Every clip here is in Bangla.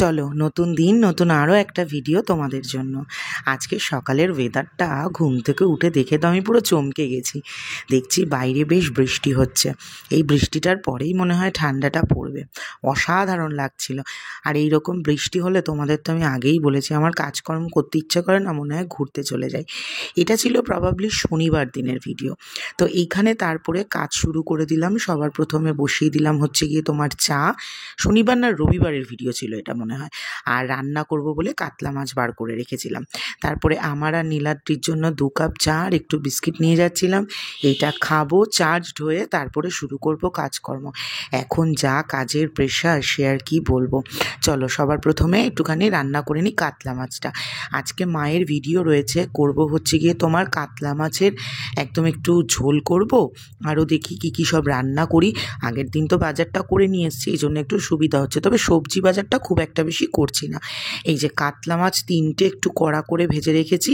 চলো নতুন দিন নতুন আরও একটা ভিডিও তোমাদের জন্য। আজকে সকালের ওয়েদারটা ঘুম থেকে উঠে দেখে তো আমি পুরো চমকে গেছি। দেখছি বাইরে বেশ বৃষ্টি হচ্ছে। এই বৃষ্টিটার পরেই মনে হয় ঠান্ডাটা পড়বে। অসাধারণ লাগছিল। আর এই রকম বৃষ্টি হলে তোমাদের তো আমি আগেই বলেছি আমার কাজকর্ম করতে ইচ্ছে করে না, মনে হয় ঘুরতে চলে যাই। এটা ছিল প্রবাবলি শনিবার দিনের ভিডিও। তো এইখানে তারপরে কাজ শুরু করে দিলাম। সবার প্রথমে বসিয়ে দিলাম হচ্ছে গিয়ে তোমার চা। শনিবার না রবিবারের ভিডিও ছিল এটা মনে হয়। আর রান্না করব বলে কাতলা মাছ বার করে রেখেছিলাম। তারপরে আমার আর নীলাদ্রির জন্য 2 কাপ চা আর একটু বিস্কিট নিয়ে যাচ্ছিলাম। এইটা খাবো, চার্জড হয়ে তারপরে শুরু করব কাজকর্ম। এখন যা কাজের প্রেশার সে আর কি বলবো। চলো সবার প্রথমে একটুখানি রান্না করে নিই কাতলা মাছটা। আজকে মায়ের ভিডিও রয়েছে, করব হচ্ছে গিয়ে তোমার কাতলা মাছের একদম একটু ঝোল করব। আরও দেখি কি কি সব রান্না করি। আগের দিন তো বাজারটা করে নিয়ে এসেছি, এই জন্য একটু সুবিধা হচ্ছে। তবে সবজি বাজারটা খুব একটা বেশি করছি না। এই যে কাতলা মাছ 3টে একটু কড়া করে ভেজে রেখেছি।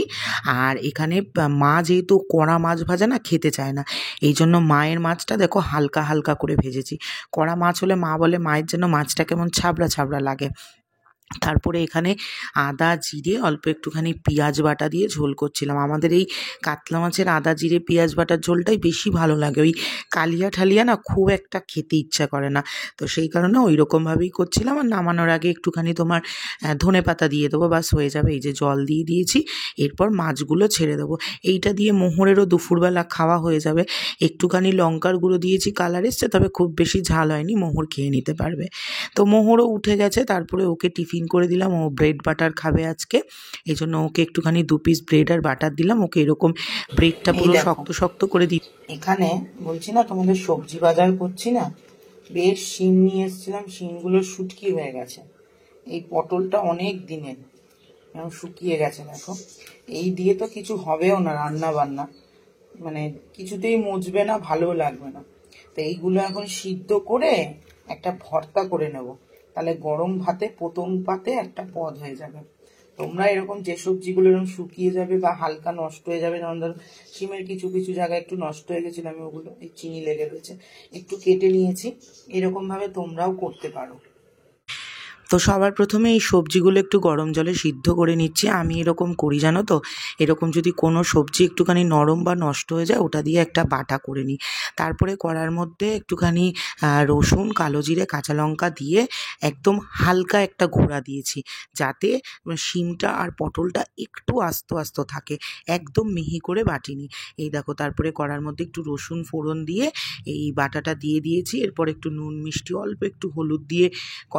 আর এখানে মা যেহেতু কড়া মাছ ভাজা না খেতে চায় না, এই জন্য মায়ের মাছটা দেখো হালকা হালকা করে ভেজেছি। কড়া মাছ হলে মা বলে মায়ের জন্য মাছটা কেমন ছাবড়া ছাবড়া লাগে। তারপরে এখানে আদা জিরে অল্প একটুখানি পেঁয়াজ বাটা দিয়ে ঝোল করছিলাম। আমাদের এই কাতলা মাছের আদা জিরে পেঁয়াজ বাটার ঝোলটাই বেশি ভালো লাগে। ওই কালিয়া ঠালিয়া না খুব একটা খেতে ইচ্ছা করে না। তো সেই কারণে ওই রকমভাবেই করছিলাম। আর নামানোর আগে একটুখানি তোমার ধনে পাতা দিয়ে দেবো, বাস হয়ে যাবে। এই যে জল দিয়ে দিয়েছি, এরপর মাছগুলো ছেড়ে দেবো। এইটা দিয়ে মোহরেরও দুপুরবেলা খাওয়া হয়ে যাবে। একটুখানি লঙ্কার গুঁড়ো দিয়েছি, কালার এসছে, তবে খুব বেশি ঝাল হয়নি, মোহর খেয়ে নিতে পারবে। তো মোহরও উঠে গেছে। তারপরে ওকে টিফিন করে দিলাম। ও ব্রেড বাটার খাবে আজকে, এই জন্য ওকে একটুখানি 2 পিস ব্রেড আর বাটার দিলাম। ওকে এরকম ব্রেডটা পুরো শক্ত শক্ত করে দিই। এখানে বলছি না তোমাদের সবজি বাজার করছি না, বেশ শিম নিয়ে এসেছিলাম, শিমগুলো শুটকি হয়ে গেছে। এই পটলটা অনেক দিনের, এখন শুকিয়ে গেছে দেখো। এই দিয়ে তো কিছু হবেও না রান্না বান্না, মানে কিছুতেই মজবে না, ভালোও লাগবে না। তো এইগুলো এখন সিদ্ধ করে একটা ভর্তা করে নেব, তাহলে গরম ভাতে প্রথম পাতে একটা পদ হয়ে যাবে। তোমরা এরকম যে সবজিগুলো এরকম শুকিয়ে যাবে বা হালকা নষ্ট হয়ে যাবে, যেমন ধরো শিমের কিছু কিছু জায়গায় একটু নষ্ট হয়ে গেছিল, আমি ওগুলো এই চিনি লেগে রয়েছে একটু কেটে নিয়েছি, এরকম ভাবে তোমরাও করতে পারো। তো সবার প্রথমে এই সবজিগুলো একটু গরম জলে সিদ্ধ করে নিচ্ছি। আমি এরকম করি জানো তো, এরকম যদি কোনো সবজি একটুখানি নরম বা নষ্ট হয়ে যায় ওটা দিয়ে একটা বাটা করে নিই। তারপরে কড়ার মধ্যে একটুখানি রসুন, কালো জিরে, কাঁচা লঙ্কা দিয়ে একদম হালকা একটা গুঁড়া দিয়েছি, যাতে শিমটা আর পটলটা একটু আস্ত আস্ত থাকে, একদম মিহি করে বাটিনি। এই দেখো, তারপরে কড়ার মধ্যে একটু রসুন ফোড়ন দিয়ে এই বাটাটা দিয়ে দিয়েছি। এরপর একটু নুন মিষ্টি অল্প একটু হলুদ দিয়ে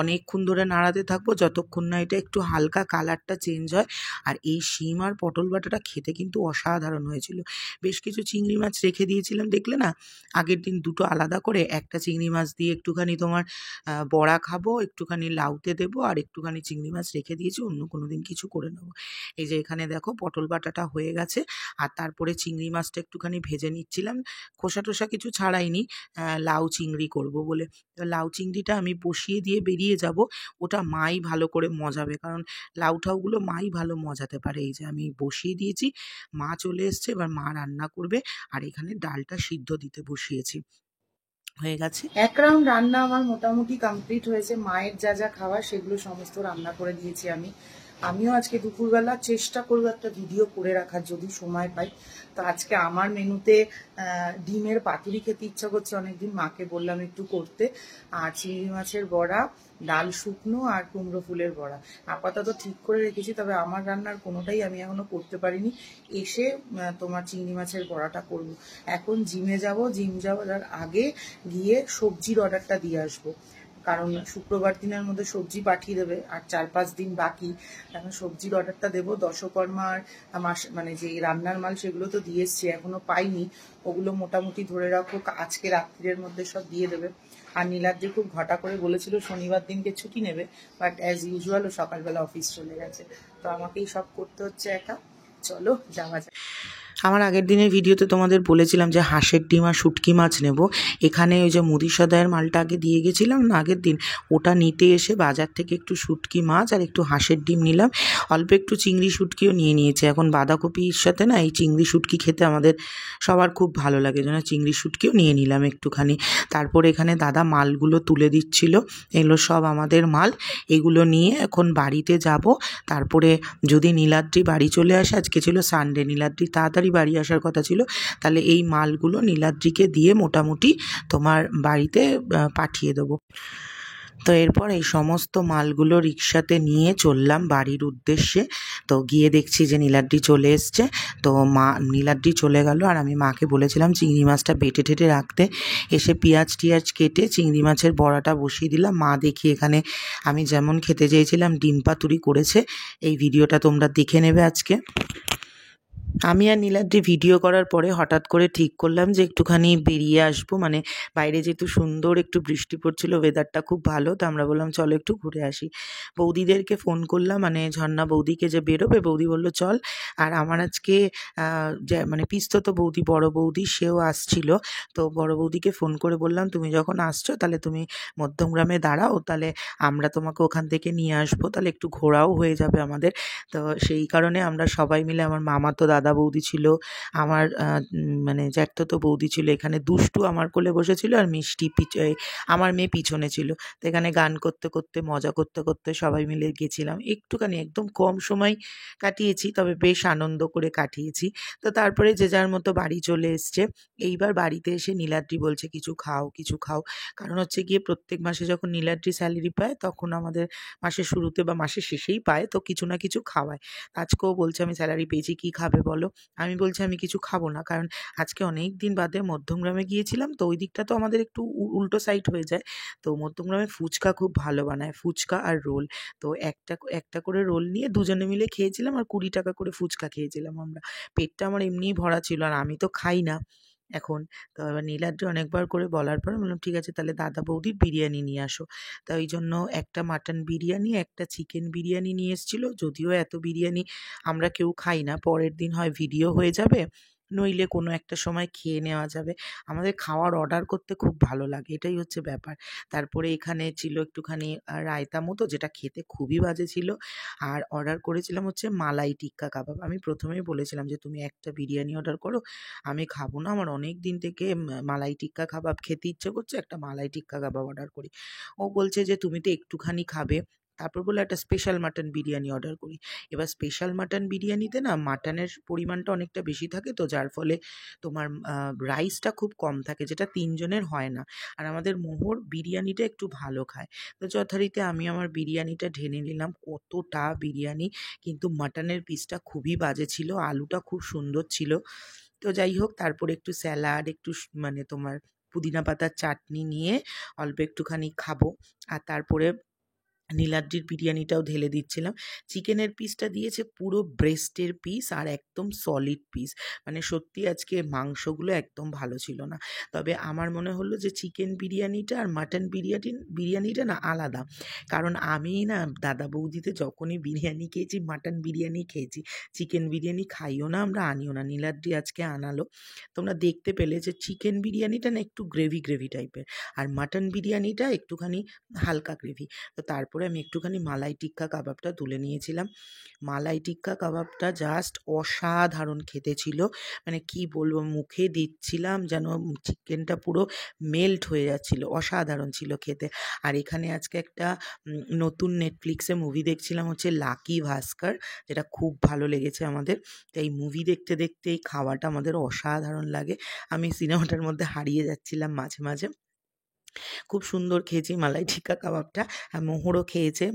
অনেকক্ষণ ধরে নাড়াতে থাকবো, যতক্ষণ না এটা একটু হালকা কালারটা চেঞ্জ হয়। আর এই শিম আর পটল বাটাটা খেতে কিন্তু অসাধারণ হয়েছিল। বেশ কিছু চিংড়ি মাছ রেখে দিয়েছিলাম, দেখলে না আগের দিন, দুটো আলাদা করে। একটা চিংড়ি মাছ দিয়ে একটুখানি তোমার বড়া খাবো, একটুখানি লাউতে দেবো, আর একটুখানি চিংড়ি মাছ রেখে দিয়েছি, অন্য কোনো দিন কিছু করে নেবো। এই যে এখানে দেখো পটল বাটাটা হয়ে গেছে। আর তারপরে চিংড়ি মাছটা একটুখানি ভেজে নিচ্ছিলাম, খোসা টোসা কিছু ছাড়াইনি, লাউ চিংড়ি করব বলে। লাউ চিংড়িটা আমি বসিয়ে দিয়ে বেরিয়ে যাব, ওটা মাই ভালো করে মজাবে, কারণ লাউ ঠাউগুলো মাই ভালো মজাতে পারে। এই যে আমি বসিয়ে দিয়েছি, মা চলে এসছে, এবার মা রান্না করবে। আর এখানে ডালটা সিদ্ধ দিতে বসিয়েছি, হয়ে গেছে। এক রাউন্ড রান্না আমার মোটামুটি কমপ্লিট হয়েছে। মায়ের যা যা খাওয়া সেগুলো সমস্ত রান্না করে দিয়েছি আমিও আজকে দুপুরবেলা চেষ্টা করবো একটা ভিডিও করে রাখার, যদি সময় পাই। তো আজকে আমার মেনুতে ডিমের পাতুরি খেতে ইচ্ছা করছে অনেকদিন, মাকে বললাম একটু করতে। আর চিংড়ি মাছের বড়া, ডাল শুকনো আর কুমড়ো ফুলের বড়া আপাতত ঠিক করে রেখেছি। তবে আমার রান্নার কোনোটাই আমি এখনো করতে পারিনি। এসে তোমার চিংড়ি মাছের বড়াটা করব। এখন জিমে যাব, জিম যাওয়ার আগে গিয়ে সবজির অর্ডারটা দিয়ে আসবো, কারণ শুক্রবার দিনের মধ্যে সবজি পাঠিয়ে দেবে, আর 4-5 দিন বাকি। এখন সবজির অর্ডারটা দেবো। দশকর্মার মানে যে রান্নার মাল সেগুলো তো দিয়ে এসছি, এখনো পাইনি। ওগুলো মোটামুটি ধরে রাখো আজকে রাত্রির মধ্যে সব দিয়ে দেবে। আর নীলাদ্রি খুব ঘটা করে বলেছিল শনিবার দিনকে ছুটি নেবে, বাট অ্যাজ ইউজুয়াল ও সকালবেলা অফিস চলে গেছে। তো আমাকেই সব করতে হচ্ছে একা। চলো যাওয়া যায়। আমার আগের দিনের ভিডিওতে তোমাদের বলেছিলাম যে হাঁসের ডিম আর শুটকি মাছ নেব। এখানে ওই যে মুদি সদাইয়ের মালটা আগে দিয়ে গেছিলাম না আগের দিন, ওটা নিতে এসে বাজার থেকে একটু শুটকি মাছ আর একটু হাঁসের ডিম নিলাম, অল্প একটু চিংড়ি শুটকিও নিয়ে নিয়েছে। এখন বাঁধাকপির সাথে না এই চিংড়ি শুটকি খেতে আমাদের সবার খুব ভালো লাগে, যেন চিংড়ি শুটকিও নিয়ে নিলাম একটুখানি। তারপর এখানে দাদা মালগুলো তুলে দিচ্ছিল, এগুলো সব আমাদের মাল। এগুলো নিয়ে এখন বাড়িতে যাব। তারপরে যদি নীলাদ্রি বাড়ি চলে আসে, আজকে ছিল সানডে, নীলাদ্রি তাড়াতাড়ি বাড়ি আসার কথা ছিল, তাহলে এই মালগুলো নীলাদ্রিকে দিয়ে মোটামুটি তোমার বাড়িতে পাঠিয়ে দেবো। তো এরপর এই সমস্ত মালগুলো রিক্সাতে নিয়ে চললাম বাড়ির উদ্দেশ্যে। তো গিয়ে দেখছি যে নীলাদ্রি চলে এসছে। তো নীলাদ্রি চলে গেল আর আমি মাকে বলেছিলাম চিংড়ি মাছটা বেটে টেটে রাখতে। এসে পেঁয়াজ টিয়াজ কেটে চিংড়ি মাছের বড়াটা বসিয়ে দিলাম। মা দেখি এখানে আমি যেমন খেতে চেয়েছিলাম ডিম পাতুরি করেছে। এই ভিডিওটা তোমরা দেখে নেবে আজকে। আমি আর নীলাদ্রি ভিডিও করার পরে হঠাৎ করে ঠিক করলাম যে একটুখানি বেরিয়ে আসবো, মানে বাইরে যেহেতু সুন্দর একটু বৃষ্টি পড়ছিল, ওয়েদারটা খুব ভালো, তো আমরা বললাম চলো একটু ঘুরে আসি। বৌদিদেরকে ফোন করলাম, মানে ঝর্ণা বৌদিকে যে বেরোবে, বৌদি বললো চল। আর আমার আজকে যে মানে পিস্তত বৌদি, বড় বৌদি, সেও আসছিল। তো বড় বৌদিকে ফোন করে বললাম তুমি যখন আসছো তাহলে তুমি মধ্যমগ্রামে দাঁড়াও, তাহলে আমরা তোমাকে ওখান থেকে নিয়ে আসবো, তাহলে একটু ঘোরাও হয়ে যাবে আমাদের। তো সেই কারণে আমরা সবাই মিলে, আমার মামাতো দাদা বৌদি ছিল, আমার মানে জ্যাঠতো বৌদি ছিল, এখানে দুষ্টু আমার কোলে বসেছিল আর মিষ্টি আমার মেয়ে পিছনে ছিল। তো এখানে গান করতে করতে মজা করতে করতে সবাই মিলে গেছিলাম। একটুখানি একদম কম সময় কাটিয়েছি, তবে বেশ আনন্দ করে কাটিয়েছি। তো তারপরে যে যার মতো বাড়ি চলে এসছে। এইবার বাড়িতে এসে নীলাদ্রি বলছে কিছু খাও কিছু খাও, কারণ হচ্ছে গিয়ে প্রত্যেক মাসে যখন নীলাদ্রি স্যালারি পায় তখন আমাদের মাসের শুরুতে বা মাসের শেষেই পায়, তো কিছু না কিছু খাওয়ায়। আজকেও বলছে আমি স্যালারি পেয়েছি, কী খাবে বলো? আমি বলছি আমি কিছু খাবো না, কারণ আজকে অনেক দিন বাদে মধ্যমগ্রামে গিয়েছিলাম, তো ওই দিকটা তো আমাদের একটু উল্টো সাইড হয়ে যায়। তো মধ্যমগ্রামে ফুচকা খুব ভালো বানায়, ফুচকা আর রোল। তো একটা একটা করে রোল নিয়ে দুজনে মিলে খেয়েছিলাম আর 20 টাকা করে ফুচকা খেয়েছিলাম আমরা। পেটটা আমার এমনিই ভরা ছিল আর আমি তো খাই না এখন। তো এবার নীলাদ্রি অনেকবার করে বলার পর বললাম ঠিক আছে তাহলে দাদা বৌদি বিরিয়ানি নিয়ে আসো। তা ওই জন্য একটা মাটন বিরিয়ানি, একটা চিকেন বিরিয়ানি নিয়ে এসেছিলো। যদিও এত বিরিয়ানি আমরা কেউ খাই না, পরের দিন হয় ভিডিও হয়ে যাবে, নইলে কোনো একটা সময় খেয়ে নেওয়া যাবে। আমাদের খাওয়ার অর্ডার করতে খুব ভালো লাগে, এটাই হচ্ছে ব্যাপার। তারপরে এখানে ছিল একটুখানি রায়তা মতো, যেটা খেতে খুবই বাজে ছিল। আর অর্ডার করেছিলাম হচ্ছে মালাই টিক্কা কাবাব। আমি প্রথমেই বলেছিলাম যে তুমি একটা বিরিয়ানি অর্ডার করো, আমি খাবো না, আমার অনেক দিন থেকে মালাই টিক্কা কাবাব খেতে ইচ্ছে করছে, একটা মালাই টিক্কা কাবাব অর্ডার করি। ও বলছে যে তুমি তো একটুখানি খাবে, তারপর বললো একটা স্পেশাল মাটন বিরিয়ানি অর্ডার করি। এবার স্পেশাল মাটন বিরিয়ানিতে না মাটনের পরিমাণটা অনেকটা বেশি থাকে, তো যার ফলে তোমার রাইসটা খুব কম থাকে, যেটা 3 জনের হয় না। আর আমাদের মোহর বিরিয়ানিটা একটু ভালো খায়। তো যথারীতি আমি আমার বিরিয়ানিটা ঢেলে নিলাম, কতটা বিরিয়ানি, কিন্তু মাটনের পিসটা খুবই বাজে ছিল, আলুটা খুব সুন্দর ছিল। তো যাই হোক, তারপরে একটু স্যালাড, একটু মানে তোমার পুদিনা পাতার চাটনি নিয়ে অল্প একটুখানি খাবো। আর তারপরে নীলাদ্রির বিরিয়ানিটাও ঢেলে দিচ্ছিলাম। চিকেনের পিসটা দিয়েছে পুরো ব্রেস্টের পিস আর একদম সলিড পিস। মানে সত্যি আজকে মাংসগুলো একদম ভালো ছিল না। তবে আমার মনে হলো যে চিকেন বিরিয়ানিটা আর মাটন বিরিয়ানিটা না আলাদা। কারণ আমি না দাদা বৌদিতে যখনই বিরিয়ানি খেয়েছি, মাটন বিরিয়ানি খেয়েছি। চিকেন বিরিয়ানি খাইও না আমরা, আনিও না। নীলাদ্রি আজকে আনালো। তোমরা দেখতে পেলে যে চিকেন বিরিয়ানিটা না একটু গ্রেভি গ্রেভি টাইপের, আর মাটন বিরিয়ানিটা একটুখানি হালকা গ্রেভি। তো তারপরে আমি একটুখানি মালাই টিক্কা কাবাবটা তুলে নিয়েছিলাম। মালাই টিক্কা কাবাবটা জাস্ট অসাধারণ খেতে ছিল। মানে কি বলবো, মুখে দিচ্ছিলাম যেন চিকেনটা পুরো মেল্ট হয়ে যাচ্ছিল, অসাধারণ ছিল খেতে। আর এখানে আজকে একটা নতুন নেটফ্লিক্সে মুভি দেখছিলাম হচ্ছে লাকি ভাস্কর, যেটা খুব ভালো লেগেছে আমাদের। তো এই মুভি দেখতে দেখতে এই খাওয়াটা আমাদের অসাধারণ লাগে। আমি সিনেমাটার মধ্যে হারিয়ে যাচ্ছিলাম মাঝে মাঝে। খুব সুন্দর খেয়েছি মালাই টিক্কা কাবাবটা। আর মোহরও খেয়েছে।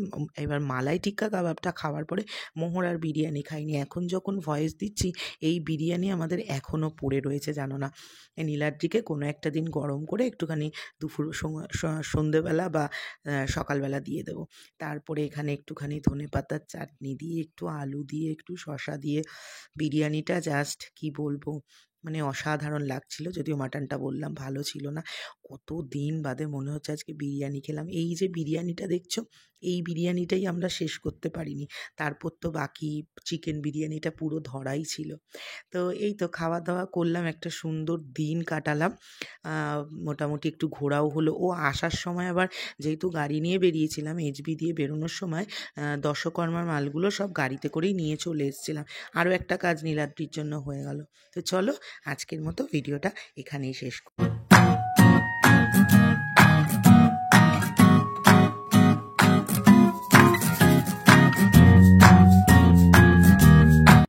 এবার মালাই টিক্কা কাবাবটা খাওয়ার পরে মোহর আর বিরিয়ানি খাইনি। এখন যখন ভয়েস দিচ্ছি এই বিরিয়ানি আমাদের এখনও পড়ে রয়েছে, জানো না। এই নীলাদ্রিকে কোনো একটা দিন গরম করে একটুখানি দুপুর সময় সন্ধেবেলা বা সকালবেলা দিয়ে দেবো। তারপরে এখানে একটুখানি ধনেপাতার চাটনি দিয়ে, একটু আলু দিয়ে, একটু শসা দিয়ে বিরিয়ানিটা জাস্ট কি বলবো, মানে অসাধারণ লাগছিল। যদিও মাটনটা বললাম ভালো ছিল না। কত দিন বাদে মনে হচ্ছে আজকে বিরিয়ানি খেলাম। এই যে বিরিয়ানিটা দেখছো, এই বিরিয়ানিটাই আমরা শেষ করতে পারিনি। তারপর তো বাকি চিকেন বিরিয়ানিটা পুরো ধরাই ছিল। তো এই তো খাওয়া দাওয়া করলাম, একটা সুন্দর দিন কাটালাম। মোটামুটি একটু ঘোরাও হলো। ও আসার সময় আবার যেহেতু গাড়ি নিয়ে বেরিয়েছিলাম, এইচবি দিয়ে বেরোনোর সময় দশকর্মার মালগুলো সব গাড়িতে করেই নিয়ে চলে এসেছিলাম। আরও একটা কাজ নীলাদ্রির জন্য হয়ে গেল। তো চলো আজকের মতো ভিডিওটা এখানেই শেষ করি।